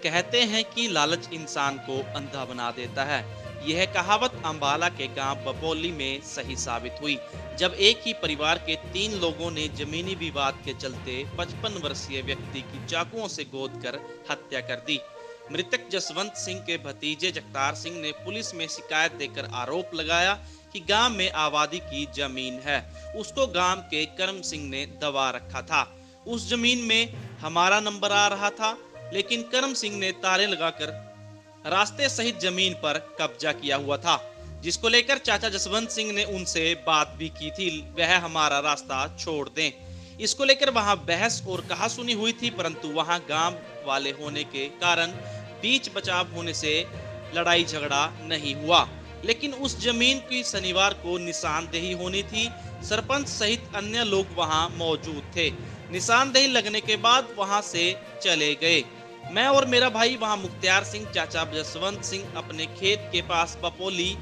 कहते हैं कि लालच इंसान को अंधा बना देता है। यह कहावत अंबाला के गांव बपोली में सही साबित हुई, जब एक ही परिवार के 3 लोगों ने जमीनी विवाद के चलते 55 वर्षीय व्यक्ति की चाकुओं से गोद कर हत्या कर दी। मृतक जसवंत सिंह के भतीजे जगतार सिंह ने पुलिस में शिकायत देकर आरोप लगाया कि गांव में आबादी की जमीन है, उसको गांव के करम सिंह ने दबा रखा था। उस जमीन में हमारा नंबर आ रहा था, लेकिन करम सिंह ने ताले लगाकर रास्ते सहित जमीन पर कब्जा किया हुआ था, जिसको लेकर चाचा जसवंत सिंह ने उनसे बात भी की थी, वह हमारा रास्ता छोड़ दें। इसको लेकर वहां बहस और कहासुनी हुई थी, परंतु वहां गांव वाले होने के कारण बीच बचाव होने से लड़ाई झगड़ा नहीं हुआ। लेकिन उस जमीन की शनिवार को निशानदेही होनी थी। सरपंच सहित अन्य लोग वहां मौजूद थे। निशानदेही लगने के बाद वहां से चले गए। मैं और मेरा भाई वहां मुख्तियार सिंह चाचा जसवंत सिंह अपने खेत के पास बपोली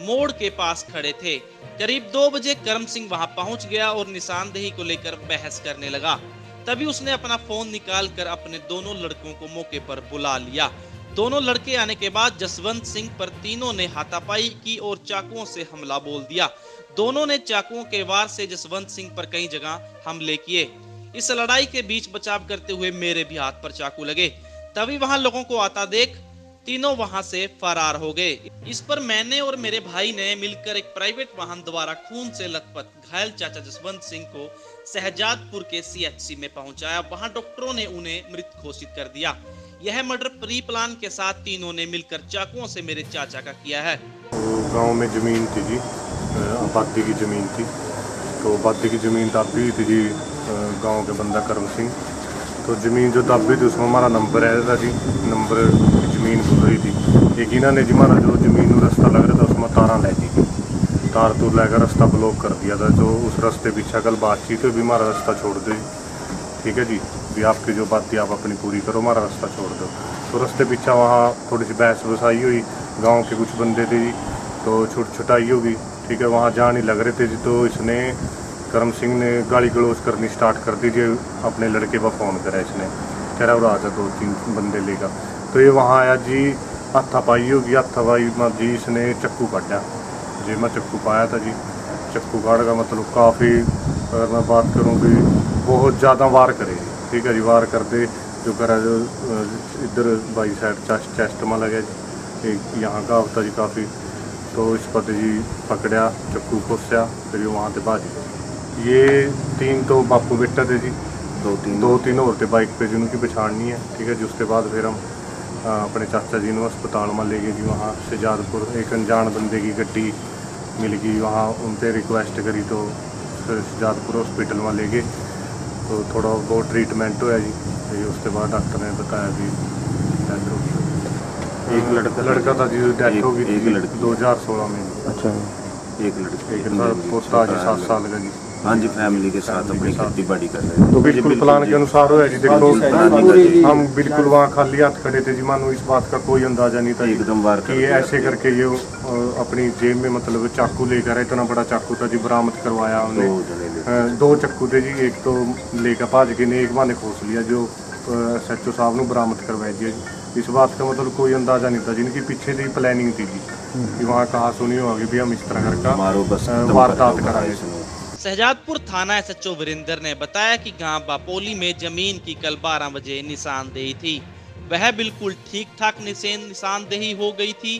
मोड़ के पास खड़े थे। करीब 2 बजे करम सिंह वहां पहुंच गया और निशानदेही को लेकर बहस करने लगा। तभी उसने अपना फोन निकाल कर अपने दोनों लड़कों को मौके पर बुला लिया। दोनों लड़के आने के बाद जसवंत सिंह पर तीनों ने हाथापाई की और चाकुओं से हमला बोल दिया। दोनों ने चाकुओं के वार से जसवंत सिंह पर कई जगह हमले किए। इस लड़ाई के बीच बचाव करते हुए मेरे भी हाथ पर चाकू लगे। तभी वहां लोगों को आता देख तीनों वहां से फरार हो गए। इस पर मैंने और मेरे भाई ने मिलकर एक प्राइवेट वाहन द्वारा खून से लथपथ घायल चाचा जसवंत सिंह को शहजादपुर के CHC में पहुंचाया। वहां डॉक्टरों ने उन्हें मृत घोषित कर दिया। यह मर्डर प्री प्लान के साथ तीनों ने मिलकर चाकुओं से मेरे चाचा का किया है। गांव में जमीन थी जी, आबादी की जमीन थी, तो आबादी की जमीन दाबी थी जी गांव के बंदा करम सिंह। तो ज़मीन जो दाबी थी उसमें हमारा नंबर है था जी, नंबर ज़मीन खुल रही थी। एक इन्होंने जी हमारा जो ज़मीन में रास्ता लग रहा था उसमें तारा ले दी, तार तो लेकर रास्ता ब्लॉक कर दिया था। जो उस रास्ते पीछे कल बातचीत हुई भी हमारा रास्ता छोड़ दो, ठीक है जी, भी आपकी जो बात थी आप अपनी पूरी करो, हमारा रास्ता छोड़ दो। तो रास्ते पीछे वहाँ थोड़ी सी बहस बसाई हुई, गाँव के कुछ बंदे थे जी, तो छुटाई होगी, ठीक है। वहाँ जान ही लग रहे थे जी, तो इसने करम सिंह ने गाली गलौज करनी स्टार्ट कर दी जी। अपने लड़के पर फ़ोन करा इसने, कह रहा रहा था 2-3 बंदे लेगा। तो ये वहाँ आया जी, हाथापाई होगी, हाथापाई में जी इसने चक्कू काटा जी। मैं चक्कू पाया था जी, चक्कू काट का मतलब काफ़ी, अगर मैं बात करूँ भी बहुत ज़्यादा वार करे, ठीक है जी। वार करते जो करा जो इधर बाई साइड चेस्ट में लगे जी, एक यहाँ का होता जी काफ़ी। तो इस पर जी पकड़ा, चक्कू खोसा, फिर ये वहाँ से बाजी। ये 3 तो बापू बेटा थे जी, 2-3 और थे बाइक पे जिनकी पछाण नहीं है, ठीक है जी। उसके बाद फिर हम अपने चाचा जी ने अस्पताल में ले गए जी। वहाँ शहजादपुर एक अनजान बंदे की गड्डी मिल गई, वहाँ उन पर रिक्वेस्ट करी तो शहजादपुर हॉस्पिटल में ले गए। तो थोड़ा बहुत ट्रीटमेंट होया जी, तो उसके बाद डॉक्टर ने बताया भी डेथ हो गई। एक लड़का था जी, डेथ हो गई 2016 में। अच्छा, एक पोता जी 7 साल का जी। हाँ जी, फैमिली के साथ अपनी खेती बाड़ी कर रहे हैं। तो बिल्कुल प्लान के अनुसार हो जी। देखो हम बिल्कुल वहाँ खाली हाथ खड़े थे जी, मानो इस बात का कोई अंदाजा नहीं था एकदम वार कि ये ऐसे करके ये अपनी जेब में मतलब चाकू लेकर, इतना बड़ा चाकू था जी, बरामद करवाया उन्हें। 2 चाकू थे जी, एक तो लेकर भाज के ने, एक माने खोस लिया जो SHO साहब ने बरामद करवाया जी। इस बात का मतलब कोई अंदाजा नहीं था, जिनकी पीछे की प्लानिंग थी जी कि वहाँ कहा सुनी होगी भी हम इस तरह का वारदात कराएंगे। शहजादपुर थाना SHO वीरेंद्र ने बताया कि गांव बापोली में जमीन की कल 12 बजे निशानदेही थी। वह बिल्कुल ठीक ठाक निशानदेही हो गई थी।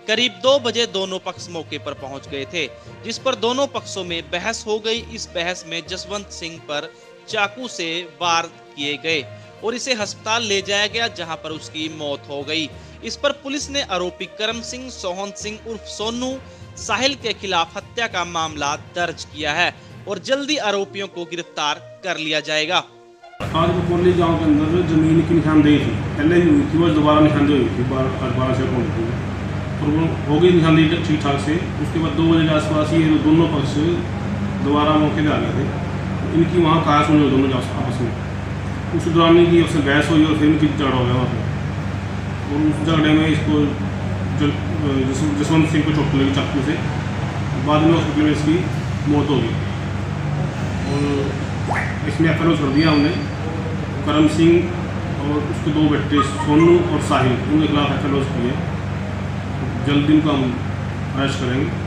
करीब 2 बजे दोनों पक्ष मौके पर पहुंच गए थे, जिस पर दोनों पक्षों में बहस हो गई। इस बहस में जसवंत सिंह पर चाकू से वार किए गए और इसे अस्पताल ले जाया गया, जहां पर उसकी मौत हो गई। इस पर पुलिस ने आरोपी करम सिंह, सोहन सिंह उर्फ सोनू, साहिल के खिलाफ हत्या का मामला दर्ज किया है और जल्दी आरोपियों को गिरफ्तार कर लिया जाएगा। आज बपोली गांव के अंदर जमीन की निशानदेही थी, पहले भी हुई थी, वो दोबारा निशानदेही हुई थी 12 से पहुँच थी, और वो हो गई निशानदेही ठीक ठाक से। उसके बाद 2 बजे के आसपास ये दोनों पक्ष दोबारा मौके पर आ गए थे। इनकी वहाँ कहा सुनी हुई दोनों आपस में, उस दौरान की उससे बहस हुई और फिर इनकी झगड़ा हो गया वहाँ पर। और उस झगड़े में इसको जसवंत सिंह को चोट लगी चाकू से, बाद में हॉस्पिटल में इसकी मौत हो गई। और इसमें FIR कर दिया हमने। करम सिंह और उसके 2 बेटे सोनू और साहिल, उनके खिलाफ FIR लॉन्च की है। जल्द इनको हम अरेस्ट करेंगे।